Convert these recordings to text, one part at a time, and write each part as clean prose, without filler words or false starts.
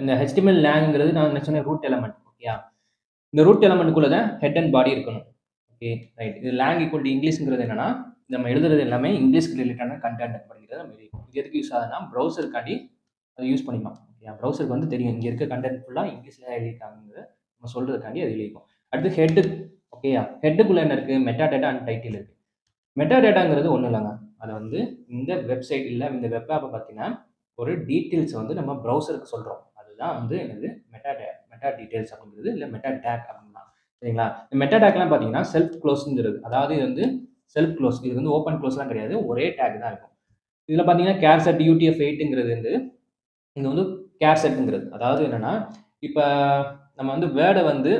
இந்த HTML லேங்கிறது நான் என்ன சொன்னேன் ரூட் எலமெண்ட். ஓகேயா? இந்த ரூட் எலமெண்ட்குள்ள தான் ஹெட் அண்ட் பாடி இருக்கணும். Okay right. இது லேங் ஈக்குவல் டு இங்கிலீஷ்ங்கிறது என்னன்னா, நம்ம எழுதுறது எல்லாமே இங்கிலீஷ்க்கு ரிலேட்டடான கன்டென்ட் அப்படிங்கிறத நம்ம எழுதிக்கணும். இது எதுக்கு யூஸ் ஆகுதுன்னா, ப்ரௌசருக்காண்டி அதை யூஸ் பண்ணிக்கலாம். ஓகேயா? ப்ரௌசருக்கு வந்து தெரியும் இங்க இருக்க கன்டென்ட் ஃபுல்லா இங்கிலீஷ்ல எழுதியிருக்காங்கங்கிறத நம்ம சொல்றதுக்காண்டி அது எழுதிக்கும். அடுத்து ஹெட். ஓகேயா? ஹெட்டுக்குள்ள என்ன இருக்கு? மெட்டா டேட்டா அண்ட் டைட்டில் இருக்கு. மெட்டா டேட்டாங்கிறது ஒண்ணும் இல்லங்க. அது வந்து இந்த வெப்சைட் இல்ல இந்த வெப் ஆப்ப பத்தின ஒரு டீட்டெயில்ஸ் வந்து நம்ம ப்ரௌசருக்கு சொல்றோம். அதுதான் வந்து என்னது மெட்டா டீட்டெயில்ஸ் அப்படிங்கிறது இல்ல மெட்டா டேக் அப்படின்னா. சரிங்களா? இந்த மெட்டா டேக்லாம் பார்த்தீங்கன்னா செல்ஃப் க்ளோஸ்ங்கிறது. அதாவது இது வந்து செல்ஃப் க்ளோஸ். இது வந்து ஓப்பன் க்ளோஸ்லாம் கிடையாது. ஒரே டேக் தான் இருக்கும். இதுல பார்த்தீங்கன்னா கேர் செட் UTF-8ங்கிறது வந்து இது வந்து கேர் செட்ங்கிறது. அதாவது என்னன்னா, இப்ப நம்ம வந்து வேர்ட வந்து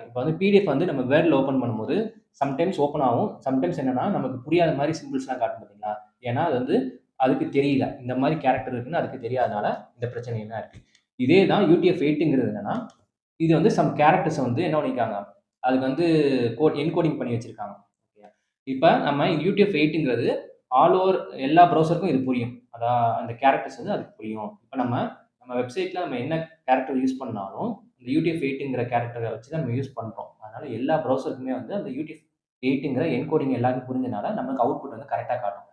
இப்ப வந்து பிடிஎஃப் வந்து நம்ம வேர்ட்ல ஓப்பன் பண்ணும்போது சம்டைம்ஸ் ஓப்பன் ஆகும். சம்டைம்ஸ் என்னன்னா, நமக்கு புரியாத மாரி சிம்பிள்ஸ்லாம் காட்டும் பார்த்தீங்களா? ஏன்னா, அது வந்து அதுக்கு தெரியல. இந்த மாரி கேரக்டர் இருக்குன்னு அதுக்கு தெரியாதனால இந்த பிரச்சனைலாம் இருக்கு. இதே தான் UTF-8ங்கிறது என்னன்னா, இது வந்து சம் கேரக்டர்ஸ வந்து என்ன பண்ணியிருக்காங்க, அதுக்கு வந்து என்கோடிங் பண்ணி வச்சிருக்காங்க. ஓகேயா? இப்ப நம்ம UTF-8ங்கிறது ஆல் ஓவர் எல்லா ப்ரௌசருக்கும் இது புரியும். அதான் அந்த கேரக்டர்ஸ் வந்து அதுக்கு புரியும். இப்ப நம்ம நம்ம வெப்சைட்ல நம்ம என்ன கேரக்டர் யூஸ் பண்ணாலும், இந்த UTF-8ங்கிற கேரக்டர வச்சு தான் நம்ம யூஸ் பண்றோம். அதனால எல்லா ப்ரௌசருக்குமே வந்து அந்த UTF-8ங்கிற என்கோடிங் எல்லாருக்கும் புரிஞ்சனால நமக்கு அவுட்புட் வந்து கரெக்ட்டா காட்டும்.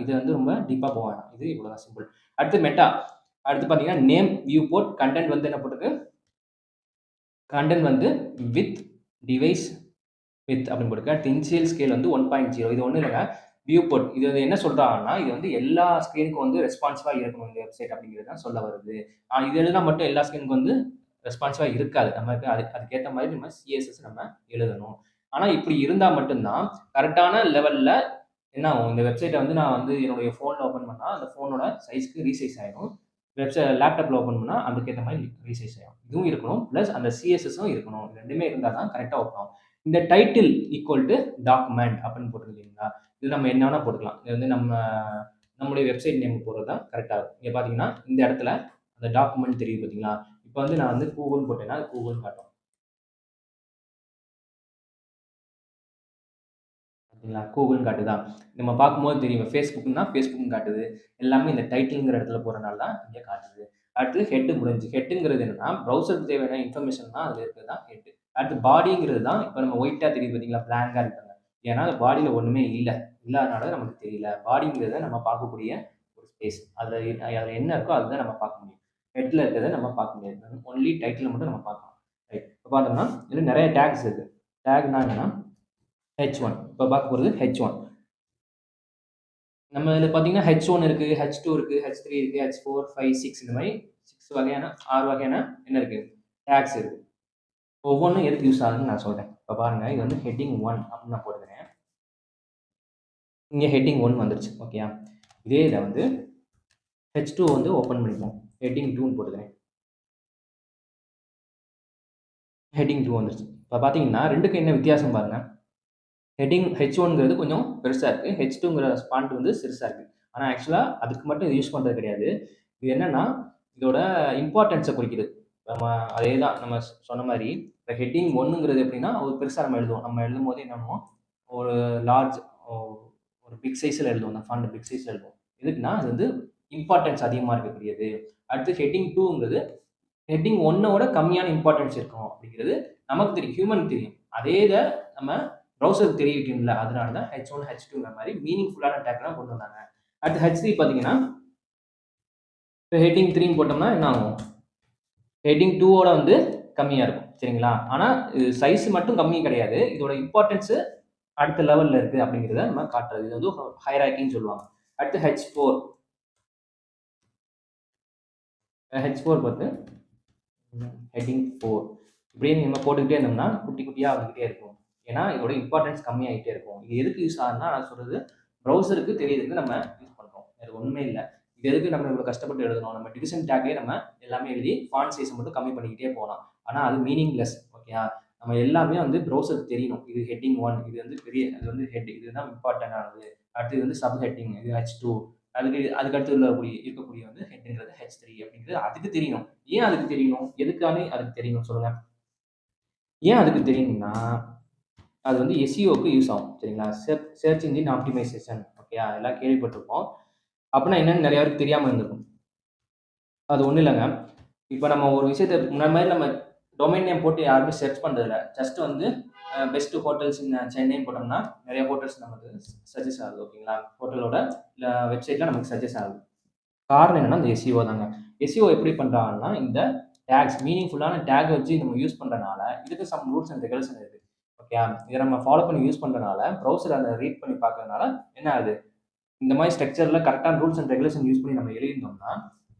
இது வந்து ரொம்ப டீப்பா போ வேணாம். இது இவ்வளவுதான் சிம்பிள். அடுத்து மெட்டா. அடுத்து பார்த்தீங்கன்னா, நேம், வியூ போர்ட், கன்டென்ட் வந்து என்ன போட்டிருக்கு? கன்டென்ட் வந்து வித் டிவைஸ் வித் அப்படின்னு போட்டிருக்கு. அடுத்து இனிஷியல் ஸ்கேல் வந்து 1.0. இது ஒண்ணும் இல்லங்க. Viewport. இது வந்து என்ன சொல்றாங்கன்னா, இது வந்து எல்லா ஸ்க்ரீனுக்கும் வந்து ரெஸ்பான்சிவா இருக்கணும் இந்த வெப்சைட் அப்படிங்கிறது தான் சொல்ல வருது. இது எழுதுனா மட்டும் எல்லா ஸ்க்ரீனுக்கும் வந்து ரெஸ்பான்சிவா இருக்காது. நமக்கு அதுக்கேத்த மாதிரி நம்ம சிஎஸ்எஸ் நம்ம எழுதணும். ஆனா இப்படி இருந்தா மட்டும் தான் கரெக்ட்டான லெவல்ல என்ன ஆகும்? இந்த வெப்சைட்ட வந்து நான் வந்து என்னுடைய ஃபோன்ல ஓப்பன் பண்ணா, அந்த ஃபோனோட சைஸ்க்கு ரீசைஸ் ஆயிரும். லேப்டாப்ல ஓப்பன் பண்ணா அதுக்கேத்த மாரி ரீசைஸ் ஆயிரும். இதுவும் இருக்கணும். பிளஸ் அந்த சிஎஸ்எஸும் இருக்கணும். 2மே இருந்தா தான் கரெக்ட்டா ஒர்க் ஆகும். இந்த டைட்டில் ஈக்குவல் டு டாக்குமெண்ட் அப்படின்னு போட்டிருக்கு இல்லைங்களா? இது நம்ம என்ன வேணா போட்டுக்கலாம். இது வந்து நம்முடைய வெப்சைட் நேம் போடுறது தான் கரெக்ட்டா இருக்கும். இங்க பார்த்தீங்கன்னா, இந்த இடத்துல அந்த டாக்குமெண்ட் தெரியுது பார்த்தீங்களா? இப்ப வந்து நான் வந்து கூகுள்ன்னு போட்டேன்னா, அது கூகுள்ன்னு காட்டும். பார்த்தீங்களா? கூகுள்ன்னு காட்டுதா? நம்ம பார்க்கும்போது தெரியும். Facebookன்னா Facebookன்னு காட்டுது. எல்லாமே இந்த டைட்டில்ங்கிற இடத்துல போறனால தான் இங்க காட்டுது. அடுத்து ஹெட் முடிஞ்சுச்சு. ஹெட்ங்கிறது என்னன்னா, ப்ரௌசருக்கு தேவையான இன்ஃபர்மேஷன்லாம் அதுல இருக்கிறது தான் ஹெட். அடுத்து பாடிங்கிறது தான் இப்ப நம்ம ஒயிட்டா தெரியுது பார்த்தீங்களா? பிளாங்கா இருக்காங்க. ஏன்னா, அது பாடியில ஒண்ணுமே இல்ல. இல்லாதனால தான் நமக்கு தெரியல. பாடிங்கிறத நம்ம பார்க்கக்கூடிய ஒரு ஸ்பேஸ். அதுல என்ன இருக்கோ அதுதான் நம்ம பார்க்க முடியும். ஹெட்ல இருக்கிறத நம்ம பார்க்க முடியாது. ஒன்லி டைட்டில மட்டும் நம்ம பார்க்கலாம். ரைட். இப்ப பார்த்தோம்னா, இதுல நெறைய டேக்ஸ் இருக்கு. டேக்னா என்னன்னா H1. இப்ப பார்க்க போறது H1. நம்ம இதுல பார்த்தீங்கன்னா H1 இருக்கு, H2 இருக்கு, H3 இருக்கு, H4, 5, 6 இந்த மாரி 6 வகையான 6 வகையான என்ன இருக்கு? டாக்ஸ் இருக்கு. ஒவ்வொன்னும் எதுக்கு யூஸ் ஆகுதுன்னு நான் சொல்றேன். இப்ப பாருங்க இது வந்து ஹெட்டிங் 1 அப்படின்னு நான் போட்டுக்கிறேன். இங்க ஹெட்டிங் 1 வந்துருச்சு. ஓகேயா? இதே இத வந்து H2 வந்து ஓப்பன் பண்ணிப்போம். ஹெட்டிங் 2ன்னு போட்டுக்கிறேன். ஹெட்டிங் 2 வந்துருச்சு. இப்ப பார்த்தீங்கன்னா 2க்கும் என்ன வித்தியாசம் பாருங்க. ஹெட்டிங் H1ங்கிறது கொஞ்சம் பெருசா இருக்கு. H2ங்கிற ஃபாண்ட் வந்து சிறுசா இருக்கு. ஆனா ஆக்சுவலா அதுக்கு மட்டும் இது யூஸ் பண்றது கிடையாது. இது என்னன்னா, இதோட இம்பார்ட்டன்ஸ குறிக்குது. நம்ம அதே தான் நம்ம சொன்ன மாரி, இப்ப ஹெட்டிங் 1ங்கிறது எப்படின்னா, ஒரு பெருசா நம்ம எழுதுவோம். நம்ம எழுதும்போது என்ன பண்ணுவோம், ஒரு லார்ஜ் ஒ ஒரு பிக் சைஸ்ல எழுதுவோம். அந்த ஃபாண்ட் பிக் சைஸ்ல எழுதுவோம். எதுக்குன்னா, அது வந்து இம்பார்ட்டன்ஸ் அதிகமா இருக்கக்கூடியது. அடுத்து ஹெட்டிங் 2ங்கிறது ஹெட்டிங் 1ஓட கம்மியான இம்பார்ட்டன்ஸ் இருக்கும் அப்படிங்கிறது நமக்கு தெரியும். ஹியூமனுக்கு தெரியும். அதே இத நம்ம ப்ரௌசருக்கு தெரிவிக்கும்ல. அதனால தான் H1, H2ங்கிற மாரி மீனிங்ஃபுல்லான டேக்லாம் கொண்டு வந்தாங்க. அடுத்து H3 பார்த்தீங்கன்னா, இப்ப ஹெட்டிங் 3ன்னு போட்டோம்னா என்ன ஆகும்? ஹெட்டிங் 2ஓட வந்து கம்மியா இருக்கும். சரிங்களா? ஆனா இது சைஸ் மட்டும் கம்மி கிடையாது. இதோட இம்பார்ட்டன்ஸ் அடுத்த லெவல்ல இருக்கு அப்படிங்கிறத நம்ம காட்டுறது. இது வந்து ஹைரார்கின்னு சொல்லுவாங்க. அடுத்து H4 பார்த்து ஹெட்டிங் 4 இப்படியே நம்ம போட்டுக்கிட்டே இருந்தோம்னா, குட்டி குட்டியா வந்துகிட்டே இருக்கும். ஏன்னா, இதோட இம்பார்ட்டன்ஸ் கம்மியாயிட்டே இருக்கும். இது எதுக்கு யூஸ் ஆகுதுன்னா, நான் சொல்றது ப்ரௌசருக்கு தெரியறதுக்கு நம்ம யூஸ் பண்றோம். வேற ஒண்ணுமே இல்ல. இது எதுக்கு நம்ம இவ்வளவு கஷ்டப்பட்டு எழுதணும்? நம்ம டிவிஷன் டேக்லயே நம்ம எல்லாமே எழுதி ஃபாண்ட் சைஸ மட்டும் கம்மி பண்ணிக்கிட்டே போலாம். ஆனா அது மீனிங்லெஸ். ஓகேயா? நம்ம எல்லாமே வந்து ப்ரௌசருக்கு தெரியணும். இது ஹெட்டிங் 1 இது வந்து இது வந்து ஹெட் இதுதான் இம்பார்ட்டன்ட் ஆனது. அடுத்து இது வந்து சப் ஹெட்டிங் இது H2 அதுக்கு அடுத்து இருக்கக்கூடிய வந்து ஹெட்ங்கிறது H3 அப்படிங்கிறது அதுக்கு தெரியணும். ஏன் அதுக்கு தெரியணும்? எதுக்காக அதுக்கு தெரியணும் சொல்லுங்க? ஏன் அதுக்கு தெரியணும்னா, அது வந்து SEOக்கு யூஸ் ஆகும். சரிங்களா? Search engine optimization. ஓகேயா? எல்லாம் கேள்விப்பட்டிருப்போம். அப்பன்னா என்னன்னு நெறைய பேருக்கு தெரியாம இருந்திருக்கும். அது ஒண்ணும் இல்லங்க. இப்போ நம்ம ஒரு விஷயத்த முன்னாடி மாதிரி நம்ம டொமைன் நேம் போட்டு யாருமே சர்ச் பண்றதில்ல. ஜஸ்ட் வந்து பெஸ்ட் ஹோட்டல்ஸ் இன் சென்னைன்னு போட்டோம்னா, நிறைய ஹோட்டல்ஸ் நமக்கு சஜெஸ்ட் ஆகுது. ஓகேங்களா? ஹோட்டலோட வெப்சைட்ல நமக்கு சஜெஸ்ட் ஆகுது. காரணம் என்னன்னா, இந்த எஸ்இஓ தாங்க. எஸ்இஓ எப்படி பண்றாங்கன்னா, இந்த டேக்ஸ் மீனிங்ஃபுல்லான டேக் வச்சு நம்ம யூஸ் பண்றனால, இதுக்கு சம் ரூல்ஸ் அண்ட் ரெகுலேஷன் இருக்கு. ஓகேயா? இத நம்ம ஃபாலோ பண்ணி யூஸ் பண்றனால, ப்ரௌசர் அத ரீட் பண்ணி பார்க்கறனால என்ன ஆகுது? இந்த மாரி ஸ்ட்ரக்சர்ல கரெக்ட்டான ரூல்ஸ் அண்ட் ரெகுலேஷன் யூஸ் பண்ணி நம்ம எழுதியிருந்தோம்னா,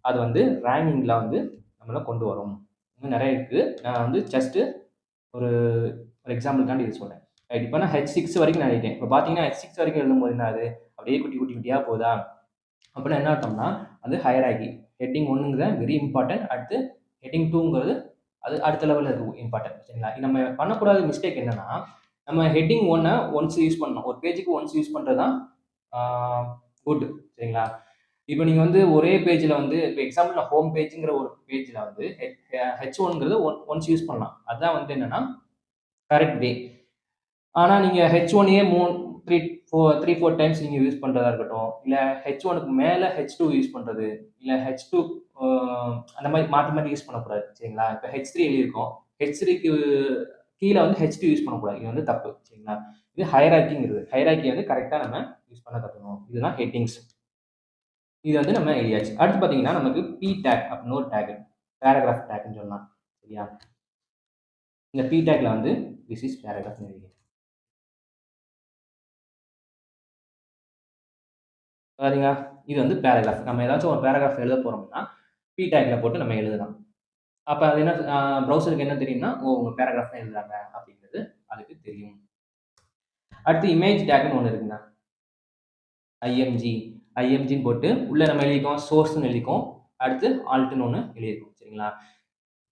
அது வந்து ரேங்கிங்ல வந்து நம்மள கொண்டு வரும். இன்னும் நெறைய இருக்கு. நான் வந்து ஜஸ்ட் ஒரு ஒரு எக்ஸாம்பிள்க்காண்டி இது சொல்றேன். ரைட். இப்ப நான் H6 வரைக்கும் நான் எழுதிட்டேன். இப்ப பார்த்தீங்கன்னா, H6 வரைக்கும் எழுதும்போது என்ன ஆகுது? அப்படியே குட்டி, குட்டி, குட்டியா போதா? அப்பன்னா என்ன அர்த்தம்னா, அது ஹையரார்கி. ஹெட்டிங் 1ங்கிறது வெரி இம்பார்ட்டன்ட். அடுத்து ஹெட்டிங் 2ங்கிறது அது அடுத்த லெவல்ல இருக்கும் இம்பார்ட்டன்ட். சரிங்களா? நம்ம பண்ணக்கூடாத மிஸ்டேக் என்னன்னா, நம்ம ஹெட்டிங் 1 ஒன்ஸ் யூஸ் பண்ணணும். ஒரு பேஜுக்கு ஒன்ஸ் யூஸ் பண்றது தான் ஆ குட். சரிங்களா? இப்ப நீங்க வந்து ஒரே பேஜ்ல வந்து இப்ப எக்ஸாம்பிள் நான் ஹோம் பேஜ்ங்கிற ஒரு பேஜ்ல வந்து H1ங்கிறது ஒன்ஸ் யூஸ் பண்ணலாம். அதான் வந்து என்னன்னா கரெக்ட் வே. ஆனா நீங்க H1யே 3, 4 டைம்ஸ் நீங்க யூஸ் பண்றதா இருக்கட்டும், இல்ல H1க்கு மேல H2 யூஸ் பண்றது, இல்ல H2 அ அந்த மாரி மாத்தி, மாத்தி யூஸ் பண்ணக்கூடாது. சரிங்களா? இப்ப H3 எழுதியிருக்கோம். H3க்கு கீழ வந்து H2 யூஸ் பண்ணக்கூடாது. இது வந்து தப்பு. சரிங்களா? இது ஹையரார்கிங்கிறது. ஹையரார்கிய வந்து கரெக்ட்டா நம்ம யூஸ் பண்ண கத்துக்கணும். இதுதான் ஹெட்டிங்ஸ். இது வந்து நம்ம எழுதியாச்சு. அடுத்து பார்த்தீங்கன்னா, நமக்கு p டாக் அப்படின்னு ஒரு டாக். பேராகிராஃப் டாக்ன்னு சொல்லலாம். சரியா? இந்த p டாக்ல வந்து திஸ் இஸ் பேராகிராஃப்ன்னு எழுதிக்கிறேன். பாத்தீங்களா? இது வந்து பேராகிராஃப். நம்ம ஏதாச்சும் ஒரு பேராகிராஃப் எழுத போறோம்னா, p டாக்ல போட்டு நம்ம எழுதலாம். அப்ப அது என்ன ப்ரௌசருக்கு என்ன தெரியும்னா, ஓ! இவங்க பேராகிராஃப் தான் எழுதுறாங்க அப்படிங்கிறது அதுக்கு தெரியும். அடுத்து இமேஜ் டாக்ன்னு ஒண்ணு இருக்குங்க. ஐஎம்ஜி. ஐஎம்ஜின்னு போட்டு உள்ள நம்ம எழுதிக்கோம், சோர்ஸ்ன்னு எழுதிக்கோம். அடுத்து ஆல்ட்ன்னு ஒண்ணு எழுதியிருக்கோம். சரிங்களா?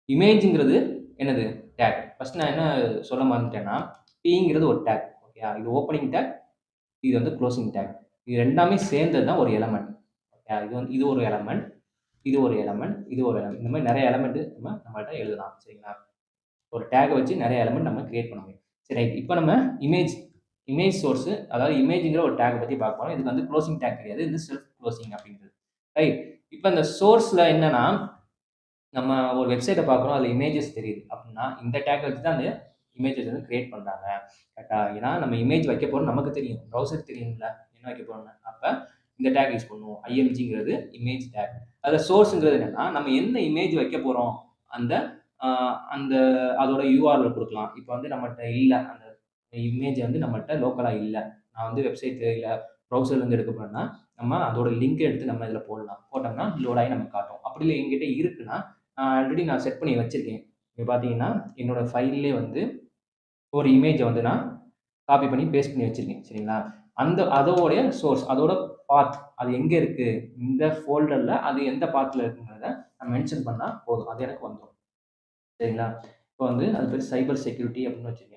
இமேஜ்ங்கிறது என்னது? டாக். ஃபர்ஸ்ட் நான் என்ன சொல்ல மறந்துட்டேன்னா, பிங்கிறது ஒரு டாக். ஓகேயா? இது ஓப்பனிங் டாக், இது வந்து குளோசிங் டாக். இது 2மே சேர்ந்தது தான் ஒரு எலமெண்ட். ஓகேயா? இது ஒரு எலமெண்ட், இது ஒரு எலமெண்ட், இது ஒரு எலமெண்ட். இந்த மாரி நெறைய எலமெண்ட் நம்மள்ட்ட எழுதலாம். சரிங்களா? ஒரு டேக்க வச்சு நெறைய எலமெண்ட் நம்ம கிரியேட் பண்ண முடியும். சரி ரைட். இப்ப நம்ம இமேஜ் இமேஜ் சோர்ஸ் அதாவது இமேஜ்ங்கிற ஒரு டாக் பத்தி பார்க்க போறோம். இதுக்கு வந்து குளோசிங் டாக் கிடையாது. இது செல்ஃப் குளோசிங் அப்படிங்கிறது. ரைட். இப்ப இந்த சோர்ஸ்ல என்னன்னா நம்ம ஒரு வெப்சைட்ட பார்க்குறோம். அதுல இமேஜஸ் தெரியுது. அப்டின்னா, இந்த டேக்க வச்சு தான் அந்த இமேஜஸ் வந்து கிரியேட் பண்றாங்க. கரெக்ட்டா? ஏன்னா, நம்ம இமேஜ் வைக்க போறோம்னு நமக்கு தெரியும். ப்ரௌசருக்கு தெரியும்ல, என்ன வைக்க போறோம்னு. அப்ப இந்த டேக் யூஸ் பண்ணுவோம். ஐஎம்ஜிங்கிறது இமேஜ் டேக். அதுல சோர்ஸ்ங்கிறது என்னன்னா, நம்ம என்ன இமேஜ் வைக்க போறோம், அந்த அ அந்த அதோட யூஆர்எல் குடுக்கலாம். இப்ப வந்து நம்மட்ட இல்ல. அந்த இமேஜ் வந்து நம்மட்ட லோக்கலா இல்ல. நான் வந்து வெப்சைட்ல இல்ல ப்ரௌசர்லேருந்து எடுக்க போறேன்னா, நம்ம அதோட லிங்க் எடுத்து நம்ம இதுல போடலாம். போட்டோம்னா லோட் ஆகி நமக்கு காட்டும். அப்படி இல்ல என்கிட்ட இருக்குன்னா ஆல்ரெடி நான் செட் பண்ணி வச்சிருக்கேன். இங்க பார்த்தீங்கன்னா, என்னோட ஃபைல்லே வந்து ஒரு இமேஜ வந்து நான் காப்பி பண்ணி, பேஸ்ட் பண்ணி வச்சிருக்கேன். சரிங்களா? அதோடைய சோர்ஸ், அதோட பாத் அது எங்க இருக்கு? இந்த ஃபோல்டர்ல அது எந்த பாத்ல இருக்குங்கிறத நான் மென்ஷன் பண்ணா போதும். அது எனக்கு வந்துரும். சரிங்களா? இப்ப வந்து அது பேரு சைபர் செக்யூரிட்டி அப்படின்னு வச்சிருக்கேன்.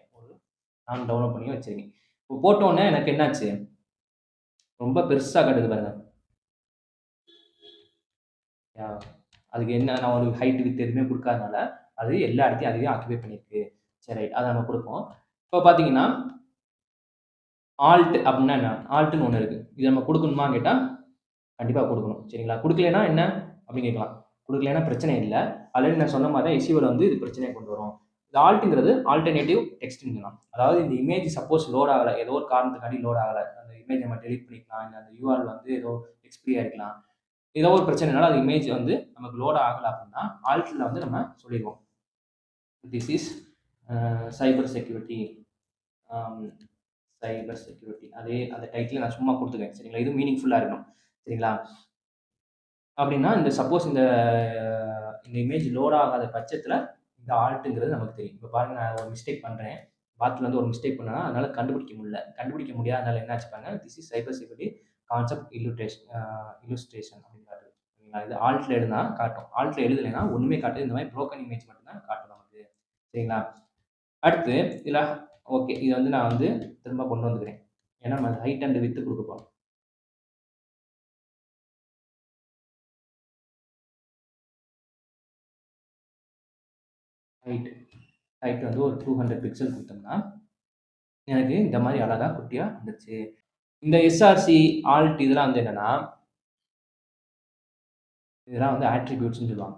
நான் டவுன்லோட் பண்ணி வச்சிருக்கேன். இப்போ போட்டோனே எனக்கு என்னாச்சு? ரொம்ப பெருசா காட்டுது பாருங்க. யா அதுக்கு என்ன நான் ஒரு ஹைட், விட்த் எதுவுமே குடுக்காதனால, அது எல்லா இடத்தையும் அதுவே ஆக்குபை பண்ணியிருக்கு. சரி ரைட். அத நம்ம குடுப்போம். இப்போ பார்த்தீங்கன்னா, ஆல்ட் அப்டின்னா என்ன? ஆல்ட்ன்னு ஒண்ணு இருக்கு. இத நம்ம குடுக்கணுமான்னு கேட்டா, கண்டிப்பா குடுக்கணும். சரிங்களா? குடுக்கலைன்னா என்ன? அப்டின்னு கேட்கலாம். குடுக்கலைன்னா பிரச்சனை இல்ல. ஆல்ரெடி நான் சொன்ன மாரி தான் எஸ்இஓல வந்து இது பிரச்சனைய கொண்டு வரும். இந்த ஆல்ட்ங்கிறது ஆல்டர்னேட்டிவ் டெக்ஸ்ட்ன்னு சொல்லலாம். அதாவது இந்த இமேஜ் சப்போஸ் லோட் ஆகல. ஏதோ ஒரு காரணத்துக்காண்டி லோட் ஆகல. அந்த இமேஜ நம்ம டெலீட் பண்ணிக்கலாம். இல்ல அந்த யூஆர்எல் வந்து ஏதோ எக்ஸ்பைரி ஆயிருக்கலாம். ஏதோ ஒரு பிரச்சனைனால அது இமேஜ் வந்து நமக்கு லோட் ஆகல அப்டின்னா, ஆல்ட்ல வந்து நம்ம சொல்லிருவோம். திஸ் இஸ் சைபர் செக்யூரிட்டி ஆம் சைபர் செக்யூரிட்டி. அதே அந்த டைட்டில நான் சும்மா குடுத்துக்கிறேன். சரிங்களா? இது மீனிங்ஃபுல்லா இருக்கணும். சரிங்களா? அப்டின்னா, இந்த சப்போஸ் இந்த இமேஜ் லோட் ஆகாத பட்சத்தில, இந்த ஆல்ட்ங்கிறது நமக்கு தெரியும். இப்ப பாருங்க நான் ஒரு மிஸ்டேக் பண்றேன். பாத்ல வந்து ஒரு மிஸ்டேக் பண்ணேன்னா, அதனால கண்டுபிடிக்க முடியல. கண்டுபிடிக்க முடியாதனால என்ன ஆச்சு பாருங்க, this is cyber security concept illustration அப்படின்னு காட்டுது. சரிங்களா? இது ஆல்ட்ல எழுதுனா காட்டும். ஆல்ட்ல எழுதலைன்னா ஒண்ணுமே காட்டாது. இந்த மாரி புரோக்கன் இமேஜ் மட்டும் தான் காட்டும் நமக்கு. சரிங்களா? அடுத்து இதுல ஓகே. இத வந்து நான் வந்து திரும்ப கொண்டு வந்துக்கிறேன். ஏன்னா நம்ம ஹைட் அண்ட் விட்த் குடுக்க போறோம். ஹைட் ஹைட் வந்து ஒரு 200 பிக்சல் குடுத்தோம்னா, எனக்கு இந்த மாரி அழகா குட்டியா வந்துருச்சு. இந்த எஸ்ஆர்சி, ஆல்ட் இதெல்லாம் வந்து என்னன்னா, இதெல்லாம் வந்து அட்ரிபியூட்ஸ்ன்னு சொல்லுவாங்க.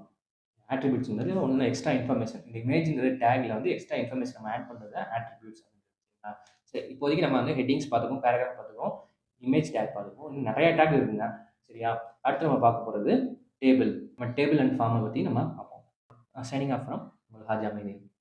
ஆட்ரிபியூட்ஸ்ங்கிறது ஒன்றும் எக்ஸ்ட்ரா இன்ஃபர்மேஷன். இந்த இமேஜ்ங்கிற டேக்ல வந்து எக்ஸ்ட்ரா இன்ஃபர்மேஷன் நம்ம ஆட் பண்ணுறது ஆட்ரிபியூட்ஸ். சரிங்களா? சரி, இப்போதைக்கு நம்ம வந்து ஹெட்டிங்ஸ் பார்த்துக்கோம், பேராகிராஃப் பார்த்துக்கோம், இமேஜ் டேக் பார்த்துக்கோம். இன்னும் நிறைய டேக் இருக்குங்க. சரியா? அடுத்து நம்ம பார்க்க போகிறது டேபிள். நம்ம டேபிள் அண்ட் ஃபார்மை பற்றி நம்ம பார்ப்போம். சைனிங் ஆஃப் ஃப்ரம் உங்கள் ஹாஜா மீதி.